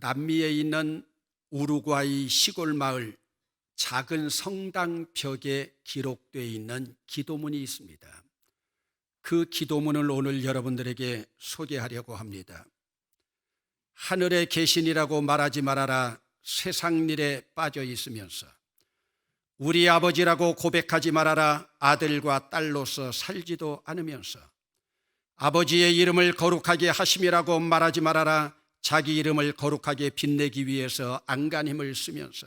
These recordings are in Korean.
남미에 있는 우루과이 시골 마을 작은 성당 벽에 기록되어 있는 기도문이 있습니다. 그 기도문을 오늘 여러분들에게 소개하려고 합니다. 하늘에 계신이라고 말하지 말아라. 세상 일에 빠져 있으면서 우리 아버지라고 고백하지 말아라. 아들과 딸로서 살지도 않으면서 아버지의 이름을 거룩하게 하심이라고 말하지 말아라. 자기 이름을 거룩하게 빛내기 위해서 안간 힘을 쓰면서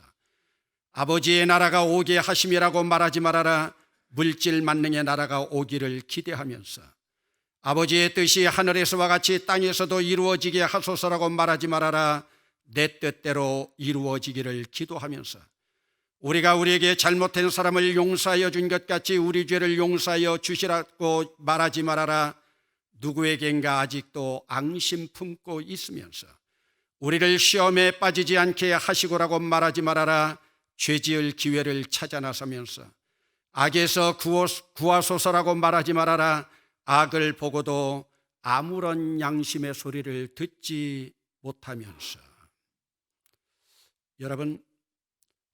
아버지의 나라가 오게 하심이라고 말하지 말아라. 물질 만능의 나라가 오기를 기대하면서 아버지의 뜻이 하늘에서와 같이 땅에서도 이루어지게 하소서라고 말하지 말아라. 내 뜻대로 이루어지기를 기도하면서 우리가 우리에게 잘못된 사람을 용서하여 준 것 같이 우리 죄를 용서하여 주시라고 말하지 말아라. 누구에겐가 아직도 앙심 품고 있으면서 우리를 시험에 빠지지 않게 하시고라고 말하지 말아라. 죄지을 기회를 찾아 나서면서 악에서 구하소서라고 말하지 말아라. 악을 보고도 아무런 양심의 소리를 듣지 못하면서. 여러분,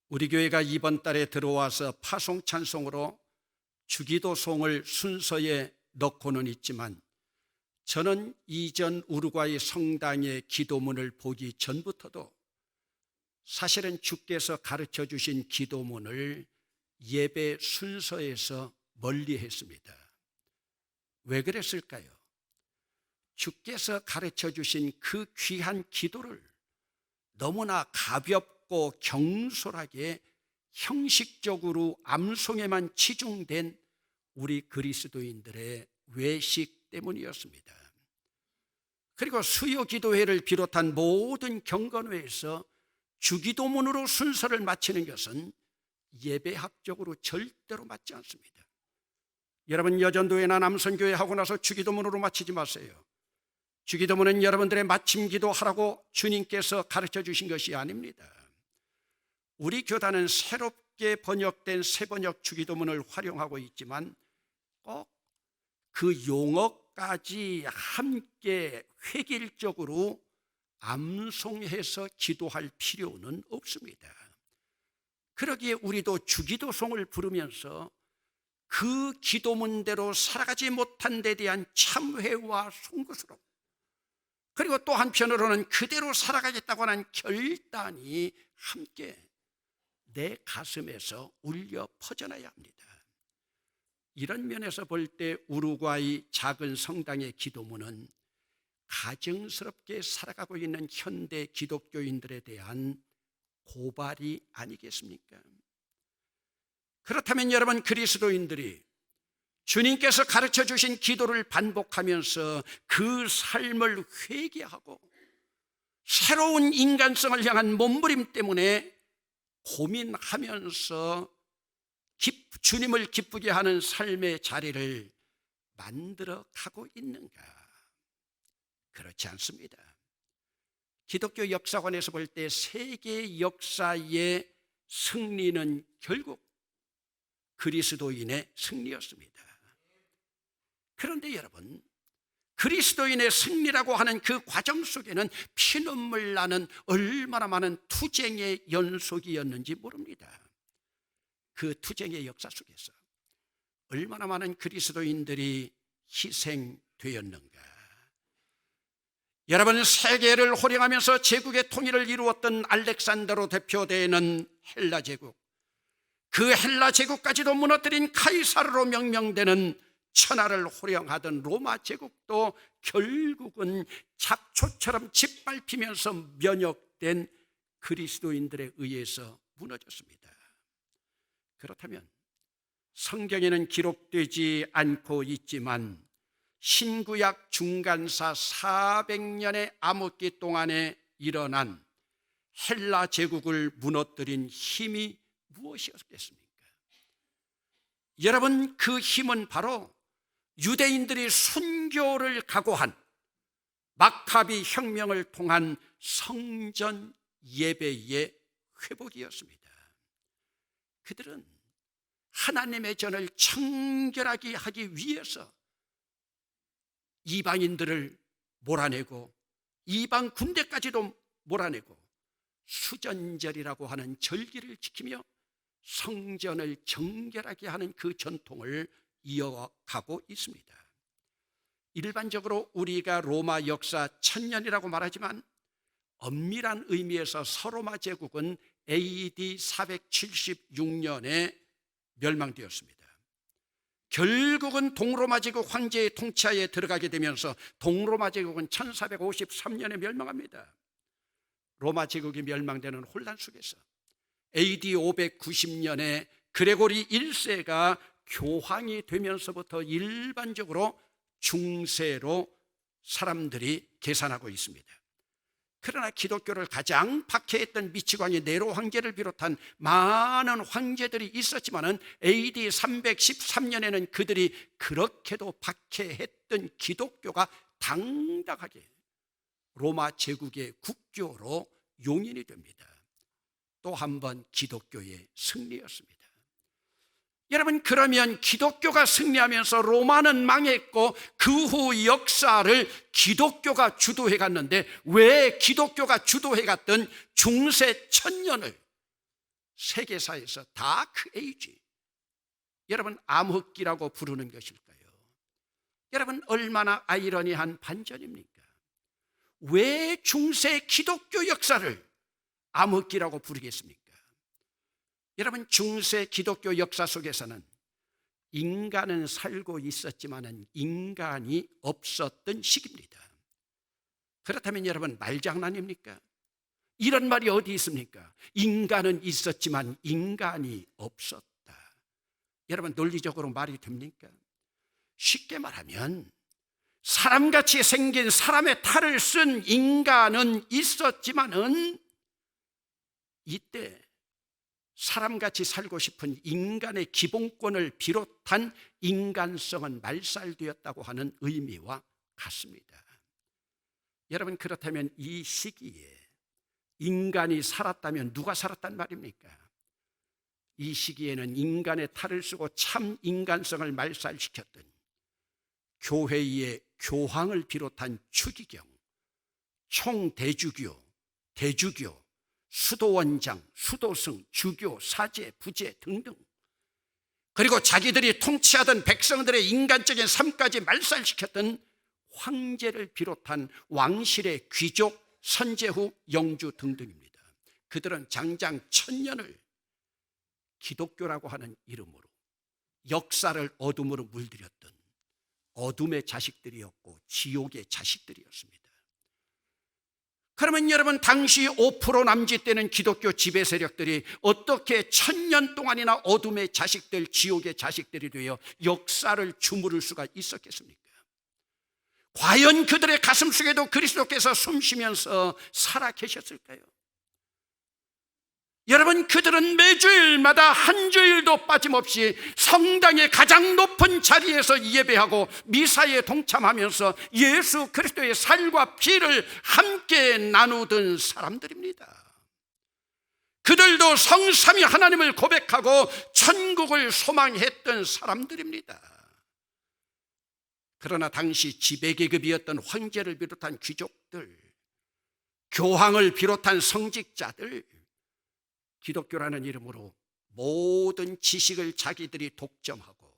우리 교회가 이번 달에 들어와서 파송 찬송으로 주기도송을 순서에 넣고는 있지만 저는 이전 우루과이 성당의 기도문을 보기 전부터도 사실은 주께서 가르쳐 주신 기도문을 예배 순서에서 멀리 했습니다. 왜 그랬을까요? 주께서 가르쳐 주신 그 귀한 기도를 너무나 가볍고 경솔하게 형식적으로 암송에만 치중된 우리 그리스도인들의 외식 때문이었습니다. 그리고 수요 기도회를 비롯한 모든 경건회에서 주기도문으로 순서를 마치는 것은 예배학적으로 절대로 맞지 않습니다. 여러분, 여전도회나 남선교회 하고 나서 주기도문으로 마치지 마세요. 주기도문은 여러분들의 마침 기도하라고 주님께서 가르쳐 주신 것이 아닙니다. 우리 교단은 새롭게 번역된 새번역 주기도문을 활용하고 있지만 꼭 그 용어까지 함께 획일적으로 암송해서 기도할 필요는 없습니다. 그러기에 우리도 주기도송을 부르면서 그 기도문대로 살아가지 못한 데 대한 참회와 송구스러움, 그리고 또 한편으로는 그대로 살아가겠다고 하는 결단이 함께 내 가슴에서 울려 퍼져나야 합니다. 이런 면에서 볼 때 우루과이 작은 성당의 기도문은 가증스럽게 살아가고 있는 현대 기독교인들에 대한 고발이 아니겠습니까? 그렇다면 여러분, 그리스도인들이 주님께서 가르쳐 주신 기도를 반복하면서 그 삶을 회개하고 새로운 인간성을 향한 몸부림 때문에 고민하면서 주님을 기쁘게 하는 삶의 자리를 만들어 가고 있는가? 그렇지 않습니다. 기독교 역사관에서 볼 때 세계 역사의 승리는 결국 그리스도인의 승리였습니다. 그런데 여러분, 그리스도인의 승리라고 하는 그 과정 속에는 피눈물 나는 얼마나 많은 투쟁의 연속이었는지 모릅니다. 그 투쟁의 역사 속에서 얼마나 많은 그리스도인들이 희생되었는가. 여러분, 세계를 호령하면서 제국의 통일을 이루었던 알렉산더로 대표되는 헬라 제국, 그 헬라 제국까지도 무너뜨린 카이사르로 명명되는 천하를 호령하던 로마 제국도 결국은 잡초처럼 짓밟히면서 면역된 그리스도인들에 의해서 무너졌습니다. 그렇다면 성경에는 기록되지 않고 있지만 신구약 중간사 400년의 암흑기 동안에 일어난 헬라 제국을 무너뜨린 힘이 무엇이었겠습니까? 여러분, 그 힘은 바로 유대인들이 순교를 각오한 마카비 혁명을 통한 성전 예배의 회복이었습니다. 그들은 하나님의 전을 청결하게 하기 위해서 이방인들을 몰아내고 이방 군대까지도 몰아내고 수전절이라고 하는 절기를 지키며 성전을 정결하게 하는 그 전통을 이어가고 있습니다. 일반적으로 우리가 로마 역사 1000년이라고 말하지만 엄밀한 의미에서 서로마 제국은 AD 476년에 멸망되었습니다. 결국은 동로마 제국 황제의 통치하에 들어가게 되면서 동로마 제국은 1453년에 멸망합니다. 로마 제국이 멸망되는 혼란 속에서 AD 590년에 그레고리 1세가 교황이 되면서부터 일반적으로 중세로 사람들이 계산하고 있습니다. 그러나 기독교를 가장 박해했던 미치광이 네로 황제를 비롯한 많은 황제들이 있었지만은 AD 313년에는 그들이 그렇게도 박해했던 기독교가 당당하게 로마 제국의 국교로 용인이 됩니다. 또 한 번 기독교의 승리였습니다. 여러분, 그러면 기독교가 승리하면서 로마는 망했고 그 후 역사를 기독교가 주도해 갔는데 왜 기독교가 주도해 갔던 중세 1000년을 세계사에서 다크 에이지, 여러분 암흑기라고 부르는 것일까요? 여러분, 얼마나 아이러니한 반전입니까? 왜 중세 기독교 역사를 암흑기라고 부르겠습니까? 여러분, 중세 기독교 역사 속에서는 인간은 살고 있었지만 인간이 없었던 시기입니다. 그렇다면 여러분, 말장난입니까? 이런 말이 어디 있습니까? 인간은 있었지만 인간이 없었다. 여러분, 논리적으로 말이 됩니까? 쉽게 말하면 사람같이 생긴 사람의 탈을 쓴 인간은 있었지만은 이때 사람같이 살고 싶은 인간의 기본권을 비롯한 인간성은 말살되었다고 하는 의미와 같습니다. 여러분, 그렇다면 이 시기에 인간이 살았다면 누가 살았단 말입니까? 이 시기에는 인간의 탈을 쓰고 참 인간성을 말살시켰던 교회의 교황을 비롯한 추기경, 총대주교, 대주교, 수도원장, 수도승, 주교, 사제, 부제 등등, 그리고 자기들이 통치하던 백성들의 인간적인 삶까지 말살시켰던 황제를 비롯한 왕실의 귀족, 선제후, 영주 등등입니다. 그들은 장장 1000년을 기독교라고 하는 이름으로 역사를 어둠으로 물들였던 어둠의 자식들이었고 지옥의 자식들이었습니다. 그러면 여러분, 당시 5% 남짓되는 기독교 지배 세력들이 어떻게 1000년 동안이나 어둠의 자식들, 지옥의 자식들이 되어 역사를 주무를 수가 있었겠습니까? 과연 그들의 가슴 속에도 그리스도께서 숨쉬면서 살아 계셨을까요? 여러분, 그들은 매주일마다 한 주일도 빠짐없이 성당의 가장 높은 자리에서 예배하고 미사에 동참하면서 예수 그리스도의 살과 피를 함께 나누던 사람들입니다. 그들도 성삼위 하나님을 고백하고 천국을 소망했던 사람들입니다. 그러나 당시 지배계급이었던 황제를 비롯한 귀족들, 교황을 비롯한 성직자들, 기독교라는 이름으로 모든 지식을 자기들이 독점하고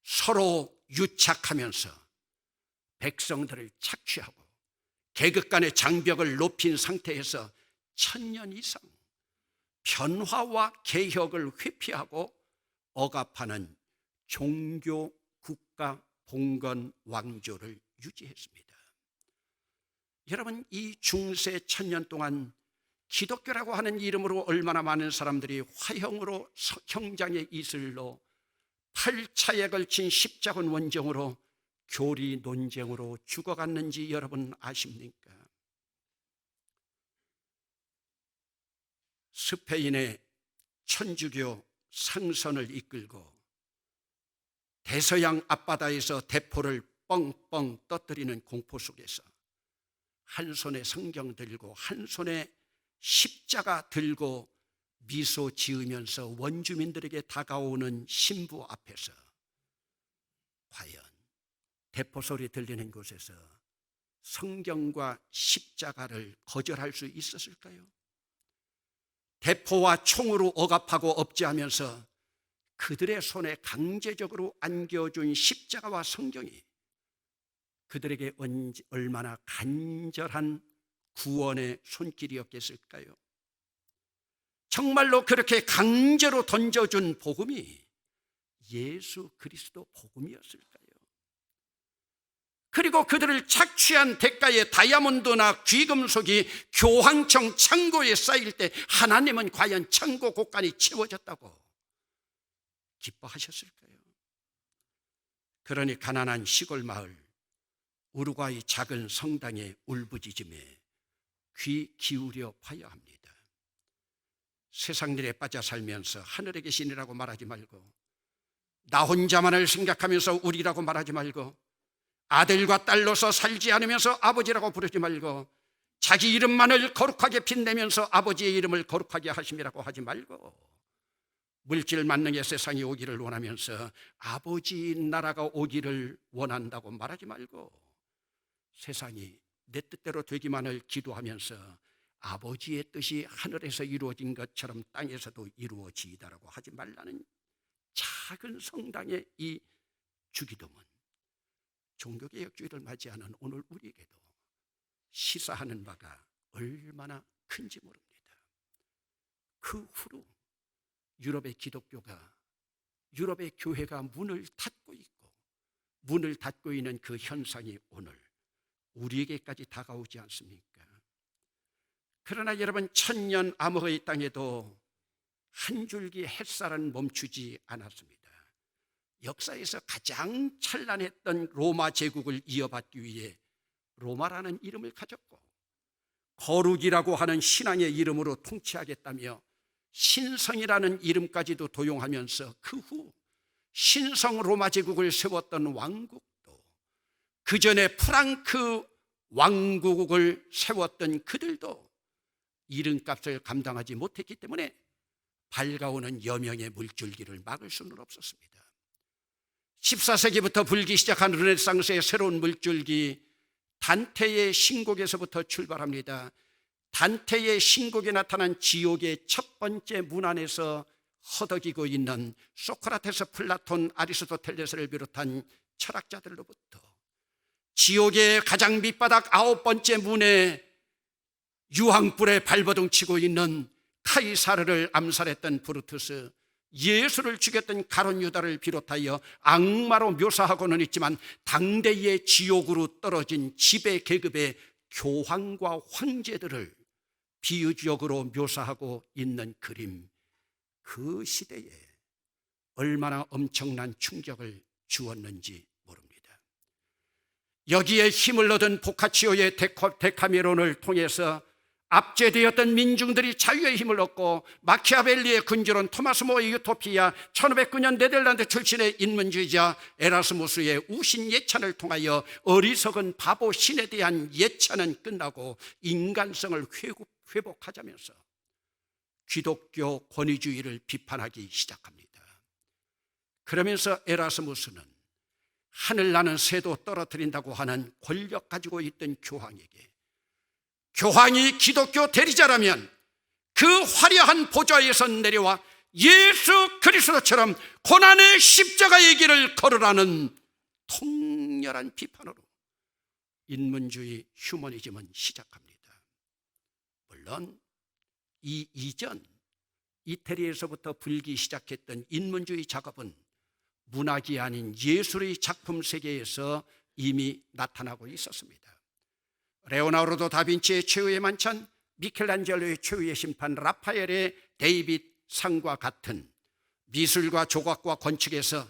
서로 유착하면서 백성들을 착취하고 계급 간의 장벽을 높인 상태에서 1000년 이상 변화와 개혁을 회피하고 억압하는 종교, 국가, 봉건, 왕조를 유지했습니다. 여러분, 이 중세 1000년 동안 기독교라고 하는 이름으로 얼마나 많은 사람들이 화형으로 형장의 이슬로 8차에 걸친 십자군 원정으로 교리 논쟁으로 죽어갔는지 여러분 아십니까? 스페인의 천주교 상선을 이끌고 대서양 앞바다에서 대포를 뻥뻥 떠뜨리는 공포 속에서 한 손에 성경 들고 한 손에 십자가 들고 미소 지으면서 원주민들에게 다가오는 신부 앞에서 과연 대포 소리 들리는 곳에서 성경과 십자가를 거절할 수 있었을까요? 대포와 총으로 억압하고 억제하면서 그들의 손에 강제적으로 안겨준 십자가와 성경이 그들에게 얼마나 간절한 구원의 손길이었겠을까요? 정말로 그렇게 강제로 던져준 복음이 예수 그리스도 복음이었을까요? 그리고 그들을 착취한 대가의 다이아몬드나 귀금속이 교황청 창고에 쌓일 때 하나님은 과연 창고 곳간이 채워졌다고 기뻐하셨을까요? 그러니 가난한 시골 마을 우루과이 작은 성당의 울부짖음에 귀 기울여 봐야 합니다. 세상 일에 빠져 살면서 하늘에 계신이라고 말하지 말고, 나 혼자만을 생각하면서 우리라고 말하지 말고, 아들과 딸로서 살지 않으면서 아버지라고 부르지 말고, 자기 이름만을 거룩하게 빛내면서 아버지의 이름을 거룩하게 하심이라고 하지 말고, 물질 만능의 세상이 오기를 원하면서 아버지 나라가 오기를 원한다고 말하지 말고, 세상이 내 뜻대로 되기만을 기도하면서 아버지의 뜻이 하늘에서 이루어진 것처럼 땅에서도 이루어지이다라고 하지 말라는 작은 성당의 이 주기도문, 종교개혁주의를 맞이하는 오늘 우리에게도 시사하는 바가 얼마나 큰지 모릅니다. 그 후로 유럽의 기독교가, 유럽의 교회가 문을 닫고 있고, 문을 닫고 있는 그 현상이 오늘 우리에게까지 다가오지 않습니까? 그러나 여러분, 천년 암흑의 땅에도 한 줄기 햇살은 멈추지 않았습니다. 역사에서 가장 찬란했던 로마 제국을 이어받기 위해 로마라는 이름을 가졌고, 거룩이라고 하는 신앙의 이름으로 통치하겠다며 신성이라는 이름까지도 도용하면서 그 후 신성 로마 제국을 세웠던 왕국도, 그 전에 프랑크 왕국을 세웠던 그들도 이름값을 감당하지 못했기 때문에 밝아오는 여명의 물줄기를 막을 수는 없었습니다. 14세기부터 불기 시작한 르네상스의 새로운 물줄기, 단테의 신곡에서부터 출발합니다. 단테의 신곡에 나타난 지옥의 첫 번째 문 안에서 허덕이고 있는 소크라테스, 플라톤, 아리스토텔레스를 비롯한 철학자들로부터 지옥의 가장 밑바닥 9번째 문에 유황불에 발버둥 치고 있는 카이사르를 암살했던 브루투스, 예수를 죽였던 가룟 유다를 비롯하여 악마로 묘사하고는 있지만 당대의 지옥으로 떨어진 지배 계급의 교황과 황제들을 비유적으로 묘사하고 있는 그림, 그 시대에 얼마나 엄청난 충격을 주었는지 모릅니다. 여기에 힘을 얻은 보카치오의 데카메론을 통해서 압제되었던 민중들이 자유의 힘을 얻고, 마키아벨리의 군주론 토마스 모의 유토피아, 1509년 네덜란드 출신의 인문주의자 에라스무스의 우신 예찬을 통하여 어리석은 바보 신에 대한 예찬은 끝나고 인간성을 회복하자면서 기독교 권위주의를 비판하기 시작합니다. 그러면서 에라스무스는 하늘나는 새도 떨어뜨린다고 하는 권력 가지고 있던 교황에게, 교황이 기독교 대리자라면 그 화려한 보좌에서 내려와 예수 그리스도처럼 고난의 십자가의 길을 걸으라는 통렬한 비판으로 인문주의 휴머니즘은 시작합니다. 물론 이 이전 이태리에서부터 불기 시작했던 인문주의 작업은 문학이 아닌 예술의 작품 세계에서 이미 나타나고 있었습니다. 레오나르도 다빈치의 최후의 만찬, 미켈란젤로의 최후의 심판, 라파엘의 데이빗 상과 같은 미술과 조각과 건축에서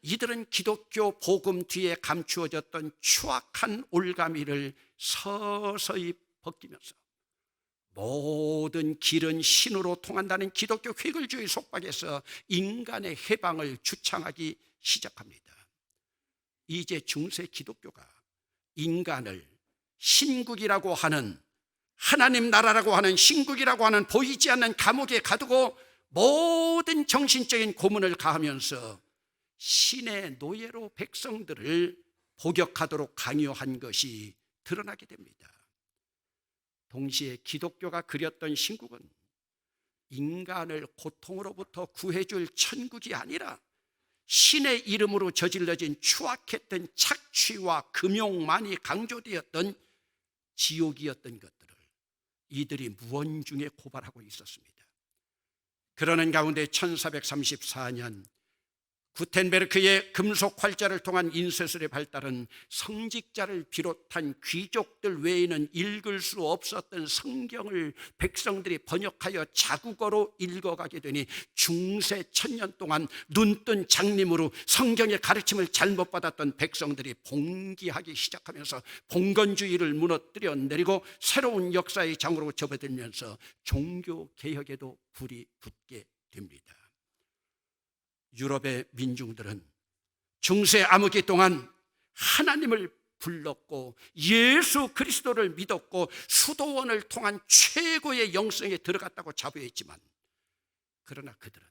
이들은 기독교 복음 뒤에 감추어졌던 추악한 올가미를 서서히 벗기면서 모든 길은 신으로 통한다는 기독교 획일주의 속박에서 인간의 해방을 주창하기 시작합니다. 이제 중세 기독교가 인간을 신국이라고 하는, 하나님 나라라고 하는 신국이라고 하는 보이지 않는 감옥에 가두고 모든 정신적인 고문을 가하면서 신의 노예로 백성들을 복역하도록 강요한 것이 드러나게 됩니다. 동시에 기독교가 그렸던 신국은 인간을 고통으로부터 구해줄 천국이 아니라 신의 이름으로 저질러진 추악했던 착취와 금욕만이 강조되었던 지옥이었던 것들을 이들이 무언중에 고발하고 있었습니다. 그러는 가운데 1434년 구텐베르크의 금속 활자를 통한 인쇄술의 발달은 성직자를 비롯한 귀족들 외에는 읽을 수 없었던 성경을 백성들이 번역하여 자국어로 읽어가게 되니 중세 1000년 동안 눈뜬 장님으로 성경의 가르침을 잘못 받았던 백성들이 봉기하기 시작하면서 봉건주의를 무너뜨려 내리고 새로운 역사의 장으로 접어들면서 종교개혁에도 불이 붙게 됩니다. 유럽의 민중들은 중세 암흑기 동안 하나님을 불렀고 예수 그리스도를 믿었고 수도원을 통한 최고의 영성에 들어갔다고 자부했지만, 그러나 그들은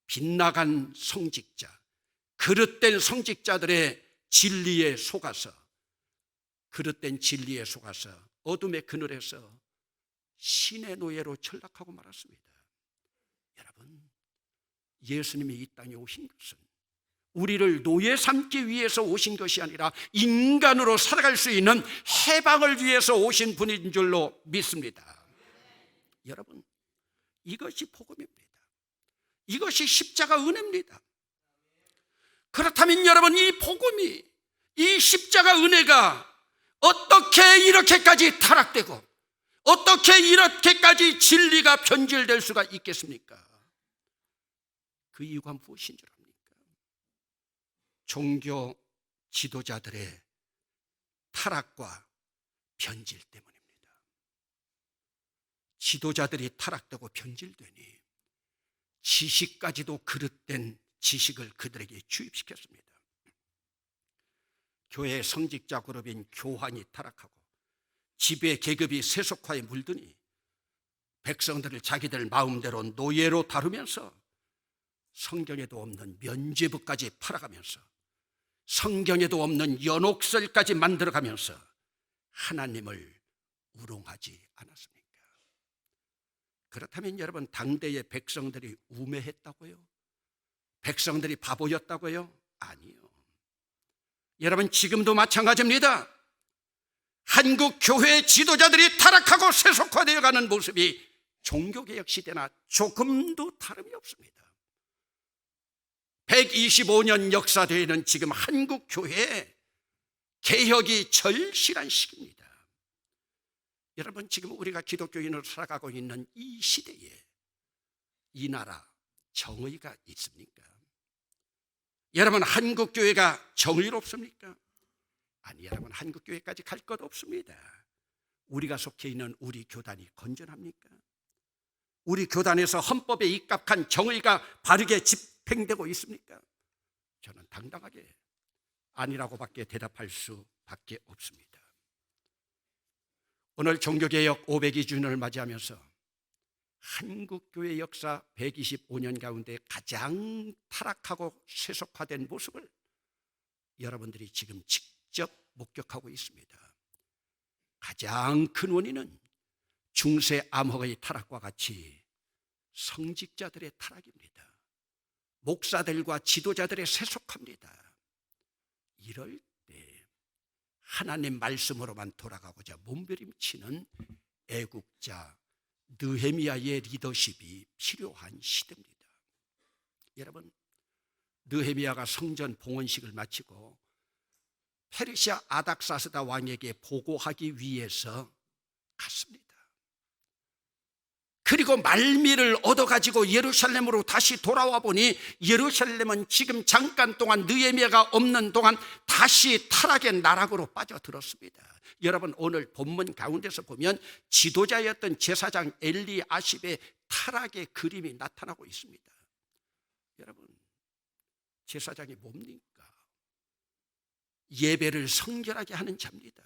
빗나간 성직자, 그릇된 성직자들의 진리에 속아서, 그릇된 진리에 속아서 어둠의 그늘에서 신의 노예로 전락하고 말았습니다. 여러분, 예수님이 이 땅에 오신 것은 우리를 노예 삼기 위해서 오신 것이 아니라 인간으로 살아갈 수 있는 해방을 위해서 오신 분인 줄로 믿습니다. 여러분, 이것이 복음입니다. 이것이 십자가 은혜입니다. 그렇다면 여러분, 이 복음이, 이 십자가 은혜가 어떻게 이렇게까지 타락되고 어떻게 이렇게까지 진리가 변질될 수가 있겠습니까? 그 이유가 무엇인 줄 압니까? 종교 지도자들의 타락과 변질 때문입니다. 지도자들이 타락되고 변질되니 지식까지도 그릇된 지식을 그들에게 주입시켰습니다. 교회 성직자 그룹인 교황이 타락하고 지배 계급이 세속화에 물드니 백성들을 자기들 마음대로 노예로 다루면서 성경에도 없는 면죄부까지 팔아가면서 성경에도 없는 연옥설까지 만들어가면서 하나님을 우롱하지 않았습니까? 그렇다면 여러분, 당대의 백성들이 우매했다고요? 백성들이 바보였다고요? 아니요. 여러분, 지금도 마찬가지입니다. 한국 교회의 지도자들이 타락하고 세속화되어가는 모습이 종교개혁 시대나 조금도 다름이 없습니다. 125년 역사되는 지금 한국 교회에 개혁이 절실한 시기입니다. 여러분, 지금 우리가 기독교인으로 살아가고 있는 이 시대에 이 나라 정의가 있습니까? 여러분, 한국 교회가 정의롭습니까? 아니, 여러분, 한국 교회까지 갈 것 없습니다. 우리가 속해 있는 우리 교단이 건전합니까? 우리 교단에서 헌법에 입각한 정의가 바르게 집행되고 있습니까? 저는 당당하게 아니라고밖에 대답할 수밖에 없습니다. 오늘 종교개혁 502주년을 맞이하면서 한국교회 역사 125년 가운데 가장 타락하고 세속화된 모습을 여러분들이 지금 직접 목격하고 있습니다. 가장 큰 원인은 중세 암흑의 타락과 같이 성직자들의 타락입니다. 목사들과 지도자들의 세속화입니다. 이럴 때 하나님 말씀으로만 돌아가고자 몸부림치는 애국자 느헤미야의 리더십이 필요한 시대입니다. 여러분, 느헤미야가 성전 봉헌식을 마치고 페르시아 아닥사스다 왕에게 보고하기 위해서 갔습니다. 그리고 말미를 얻어가지고 예루살렘으로 다시 돌아와 보니 예루살렘은 지금 잠깐 동안 느헤미야가 없는 동안 다시 타락의 나락으로 빠져들었습니다. 여러분, 오늘 본문 가운데서 보면 지도자였던 제사장 엘리아십의 타락의 그림이 나타나고 있습니다. 여러분, 제사장이 뭡니까? 예배를 성결하게 하는 자입니다.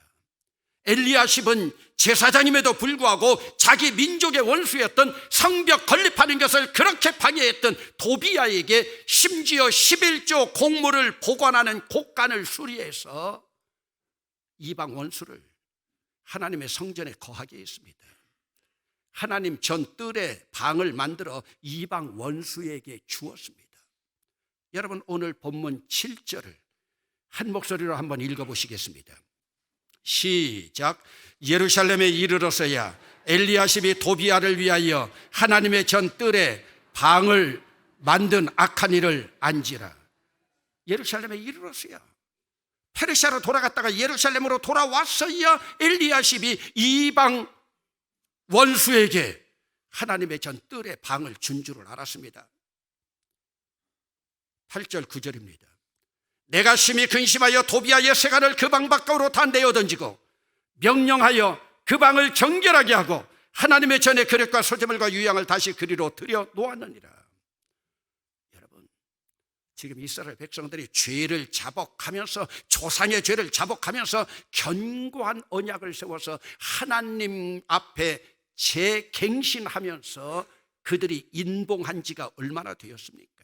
엘리야십은 제사장임에도 불구하고 자기 민족의 원수였던 성벽 건립하는 것을 그렇게 방해했던 도비야에게 심지어 11조 곡물을 보관하는 곡간을 수리해서 이방 원수를 하나님의 성전에 거하게 했습니다. 하나님 전 뜰에 방을 만들어 이방 원수에게 주었습니다. 여러분, 오늘 본문 7절을 한 목소리로 한번 읽어보시겠습니다. 시작. 예루살렘에 이르러서야 엘리야십이 도비아를 위하여 하나님의 전 뜰에 방을 만든 악한 일을 안지라. 예루살렘에 이르러서야, 페르시아로 돌아갔다가 예루살렘으로 돌아왔어야 엘리야십이 이방 원수에게 하나님의 전 뜰에 방을 준 줄을 알았습니다. 8절 9절입니다. 내가 심히 근심하여 도비아의 세간을 그 방 밖으로 다 내어 던지고 명령하여 그 방을 정결하게 하고 하나님의 전에 그릇과 소재물과 유향을 다시 그리로 들여 놓았느니라. 여러분, 지금 이스라엘 백성들이 죄를 자복하면서, 조상의 죄를 자복하면서 견고한 언약을 세워서 하나님 앞에 재갱신하면서 그들이 인봉한 지가 얼마나 되었습니까?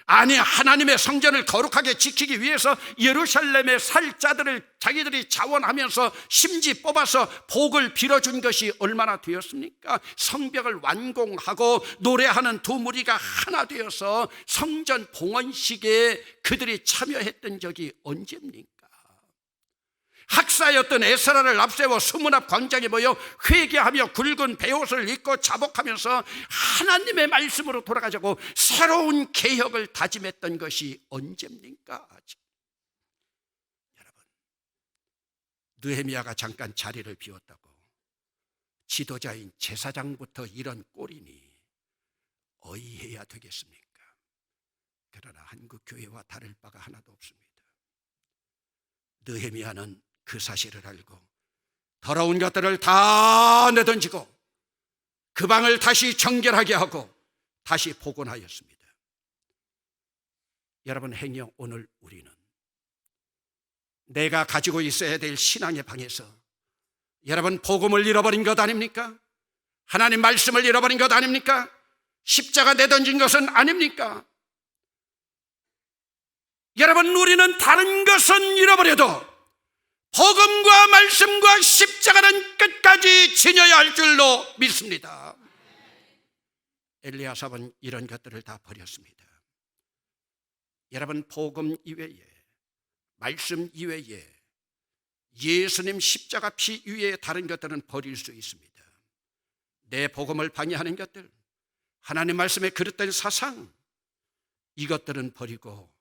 아니, 하나님의 성전을 거룩하게 지키기 위해서 예루살렘의 살 자들을 자기들이 자원하면서 심지 뽑아서 복을 빌어준 것이 얼마나 되었습니까? 성벽을 완공하고 노래하는 두 무리가 하나 되어서 성전 봉헌식에 그들이 참여했던 적이 언제입니까? 학사였던 에스라를 앞세워 수문 앞 광장에 모여 회개하며 굵은 베옷을 입고 자복하면서 하나님의 말씀으로 돌아가자고 새로운 개혁을 다짐했던 것이 언제입니까? 여러분, 느헤미야가 잠깐 자리를 비웠다고 지도자인 제사장부터 이런 꼴이니 어이해야 되겠습니까? 그러나 한국 교회와 다를 바가 하나도 없습니다. 느헤미야는 그 사실을 알고 더러운 것들을 다 내던지고 그 방을 다시 정결하게 하고 다시 복원하였습니다. 여러분, 행여 오늘 우리는 내가 가지고 있어야 될 신앙의 방에서 여러분 복음을 잃어버린 것 아닙니까? 하나님 말씀을 잃어버린 것 아닙니까? 십자가 내던진 것은 아닙니까? 여러분, 우리는 다른 것은 잃어버려도 복음과 말씀과 십자가는 끝까지 지녀야 할 줄로 믿습니다. 엘리야삽은 이런 것들을 다 버렸습니다. 여러분, 복음 이외에, 말씀 이외에, 예수님 십자가 피 이외에 다른 것들은 버릴 수 있습니다. 내 복음을 방해하는 것들, 하나님 말씀에 그릇된 사상, 이것들은 버리고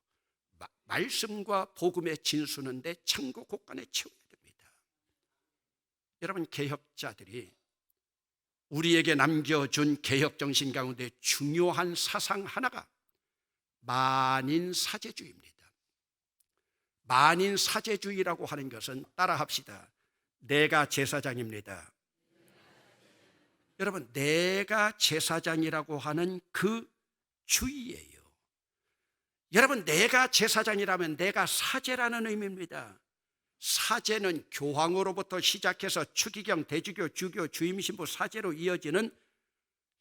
말씀과 복음의 진수는 내 창고 곳간에 채워야 됩니다. 여러분, 개혁자들이 우리에게 남겨준 개혁정신 가운데 중요한 사상 하나가 만인사제주의입니다. 만인사제주의라고 하는 것은 따라합시다. 내가 제사장입니다. 여러분, 내가 제사장이라고 하는 그 주의예요. 여러분, 내가 제사장이라면 내가 사제라는 의미입니다. 사제는 교황으로부터 시작해서 추기경, 대주교, 주교, 주임신부, 사제로 이어지는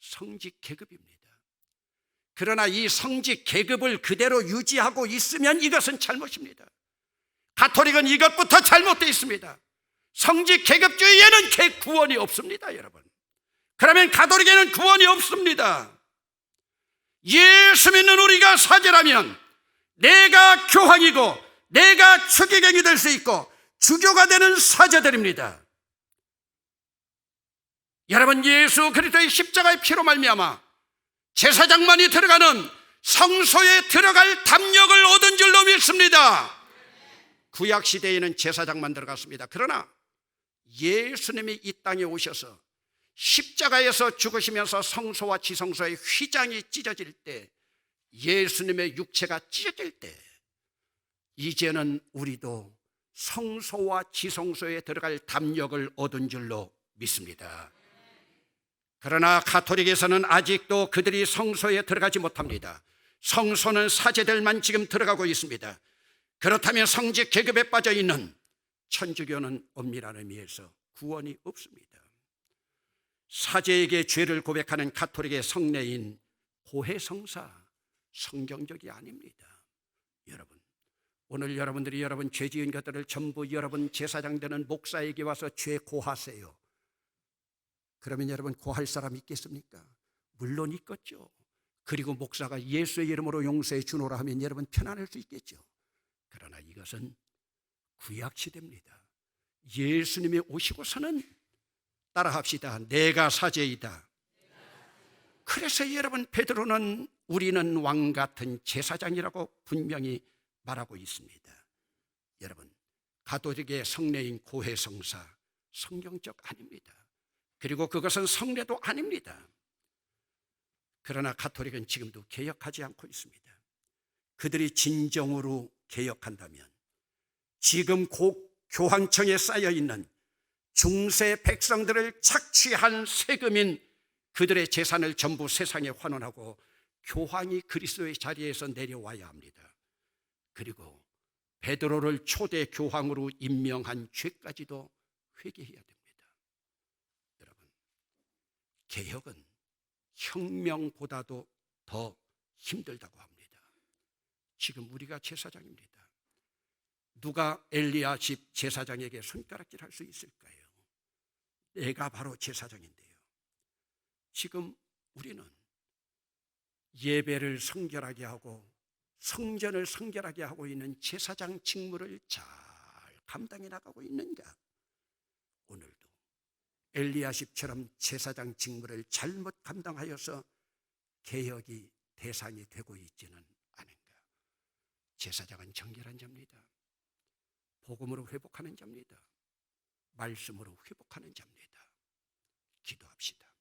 성직 계급입니다. 그러나 이 성직 계급을 그대로 유지하고 있으면 이것은 잘못입니다. 가톨릭은 이것부터 잘못되어 있습니다. 성직 계급주의에는 구원이 없습니다, 여러분. 그러면 가톨릭에는 구원이 없습니다. 예수 믿는 우리가 사제라면 내가 교황이고 내가 추기경이 될 수 있고 주교가 되는 사제들입니다. 여러분, 예수 그리스도의 십자가의 피로 말미암아 제사장만이 들어가는 성소에 들어갈 담력을 얻은 줄로 믿습니다. 구약 시대에는 제사장만 들어갔습니다. 그러나 예수님이 이 땅에 오셔서 십자가에서 죽으시면서 성소와 지성소의 휘장이 찢어질 때, 예수님의 육체가 찢어질 때, 이제는 우리도 성소와 지성소에 들어갈 담력을 얻은 줄로 믿습니다. 그러나 가톨릭에서는 아직도 그들이 성소에 들어가지 못합니다. 성소는 사제들만 지금 들어가고 있습니다. 그렇다면 성직 계급에 빠져 있는 천주교는 엄밀한 의미에서 구원이 없습니다. 사제에게 죄를 고백하는 가톨릭의 성례인 고해성사 성경적이 아닙니다. 여러분, 오늘 여러분들이 여러분 죄 지은 것들을 전부 여러분 제사장 되는 목사에게 와서 죄 고하세요. 그러면 여러분 고할 사람 있겠습니까? 물론 있겠죠. 그리고 목사가 예수의 이름으로 용서해 주노라 하면 여러분 편안할 수 있겠죠. 그러나 이것은 구약 시대입니다. 예수님이 오시고서는 따라합시다. 내가 사제이다. 그래서 여러분 베드로는 우리는 왕 같은 제사장이라고 분명히 말하고 있습니다. 여러분 가톨릭의 성례인 고해성사 성경적 아닙니다. 그리고 그것은 성례도 아닙니다. 그러나 가톨릭은 지금도 개혁하지 않고 있습니다. 그들이 진정으로 개혁한다면 지금 교황청에 쌓여있는 중세 백성들을 착취한 세금인 그들의 재산을 전부 세상에 환원하고 교황이 그리스도의 자리에서 내려와야 합니다. 그리고 베드로를 초대 교황으로 임명한 죄까지도 회개해야 됩니다. 여러분, 개혁은 혁명보다도 더 힘들다고 합니다. 지금 우리가 제사장입니다. 누가 엘리야 집 제사장에게 손가락질할 수 있을까요? 내가 바로 제사장인데요. 지금 우리는 예배를 성결하게 하고 성전을 성결하게 하고 있는 제사장 직무를 잘 감당해 나가고 있는가? 오늘도 엘리야십처럼 제사장 직무를 잘못 감당하여서 개혁이 대상이 되고 있지는 않은가? 제사장은 정결한 자입니다. 복음으로 회복하는 자입니다. 말씀으로 회복하는 자입니다. 기도합시다.